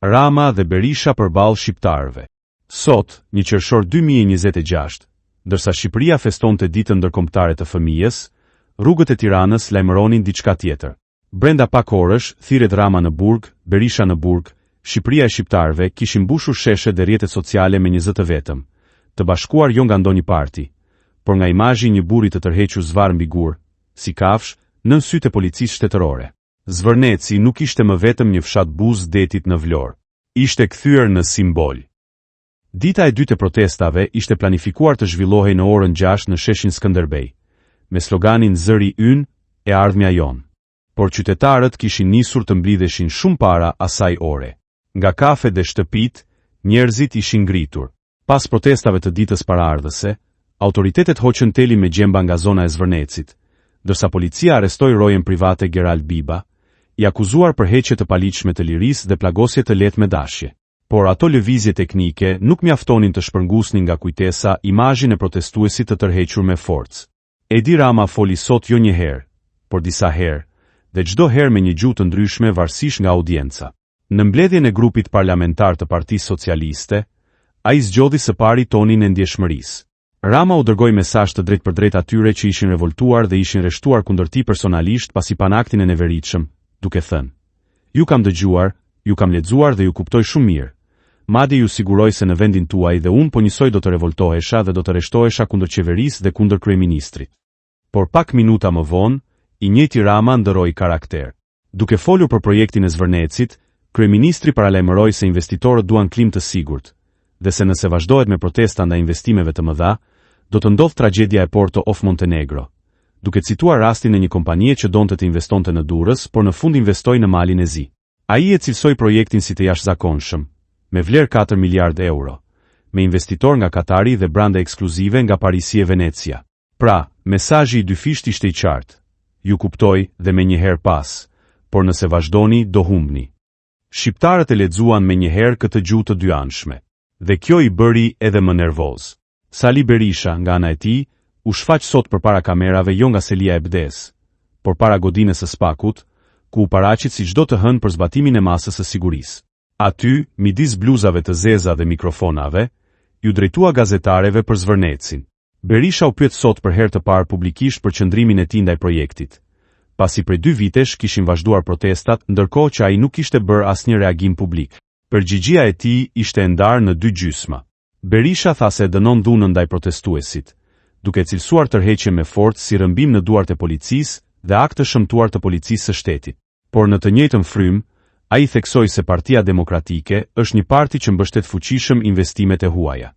Rama dhe Berisha përballë shqiptarëve. Sot, 1 qershor 2026, ndërsa Shqipëria festonte ditën ndërkombëtare të fëmijës, rrugët e Tiranës lajmëronin diçka tjetër. Brenda pak orësh, thirret Rama në burg, Berisha në burg, Shqipëria e shqiptarëve kishin mbushur sheshe dhe rrjetet sociale me një zë të vetëm, të bashkuar jo nga ndonjë parti, por nga imazhi një burri të tërhequr zvarr mbi gur, si kafsh, nën sytë e policisë shtetërore. Zvërneci nuk ishte më vetëm një fshat buzë detit në Vlorë. Ishte kthyer në simbol. Dita e dytë e protestave ishte planifikuar të zhvillohej në orën 6 në sheshin Skënderbej, me sloganin Zëri ynë e ardhmja jon. Por qytetarët kishin nisur të mblidheshin shumë para asaj ore. Nga kafet dhe shtëpit, njerëzit ishin ngritur. Pas protestave të ditës paraardhëse, autoritetet hoqën teli me gjemba nga zona e Zvërnecit, ndërsa policia arrestoi rojen private Gerald Biba, i akuzuar për heqje të paligjshme të lirisë dhe plagosje të lehtë me dashje. Por ato lëvizje teknike nuk mjaftonin të shpërngusnin nga kujtesa imazhin e protestuesit të tërhequr me forcë. Edi Rama foli sot jo një herë, por disa herë, dhe çdo herë me një gjuhë të ndryshme varësisht nga audienca. Në mbledhjen e grupit parlamentar të Partisë Socialiste, ai zgjodhi së pari tonin e ndjeshmërisë. Rama u dërgoi mesazh të drejtpërdrejtë atyre që ishin revoltuar dhe ishin rreshtuar kundër tij personalisht pasi pan aktin e neveritshëm, duke thënë: "Ju kam dëgjuar, ju kam lexuar dhe ju kuptoj shumë mirë. Madje ju siguroj se në vendin tuaj dhe unë po njësoj do të revoltohesha dhe do të rreshtohesha kundër qeverisë dhe kundër kryeministrit." Por pak minuta më vonë, i njëjti Rama ndëroi karakter. Duke folur për projektin e Zvërnecit, kryeministri paralajmëroi se investitorët duan klim të sigurt, dhe se nëse vazhdohet me protesta ndaj investimeve të mëdha, do të ndodhë tragjedia e Porto of Montenegro, duke cituar rastin e një kompanie që donte të investonte në Durrës, por në fund investoi në Malin e Zi. Ai e cilësoi projektin si të jashtëzakonshëm, me vlerë 4 miliardë euro, me investitor nga Katari dhe branda ekskluzive nga Parisi e Venecia. Pra, mesazhi i dyfisht ishte i qartë: ju kuptoj dhe me njëherë pas, por nëse vazhdoni do humbni. Shqiptarët e lexuan me njëherë këtë gjuhë të dyanshme, dhe kjo i bëri edhe më nervoz. Sali Berisha, nga ana e tij, u shfaq sot përpara kamerave jo nga selia e bdes, por para godinës së Spakut, ku u paraqit si çdo të hënë për zbatimin e masës së sigurisë. Aty, midis bluzave të zeza dhe mikrofonave, ju drejtua gazetareve për Zvërnecin. Berisha u pyet sot për herë të parë publikisht për qëndrimin e tij ndaj projektit, pasi prej 2 vitesh kishin vazhduar protestat, ndërkohë që ai nuk kishte bërë asnjë reagim publik. Përgjigjia e tij ishte ndarë në 2 gjysma. Berisha tha se dënon dhunën ndaj protestuesit, duke cilësuar tërheqje me forcë si rrëmbim në duart e policisë dhe akt të shëmtuar të policisë së shtetit. Por në të njëjtën frym, ai theksoi se Partia Demokratike është një parti që mbështet fuqishëm investimet e huaja.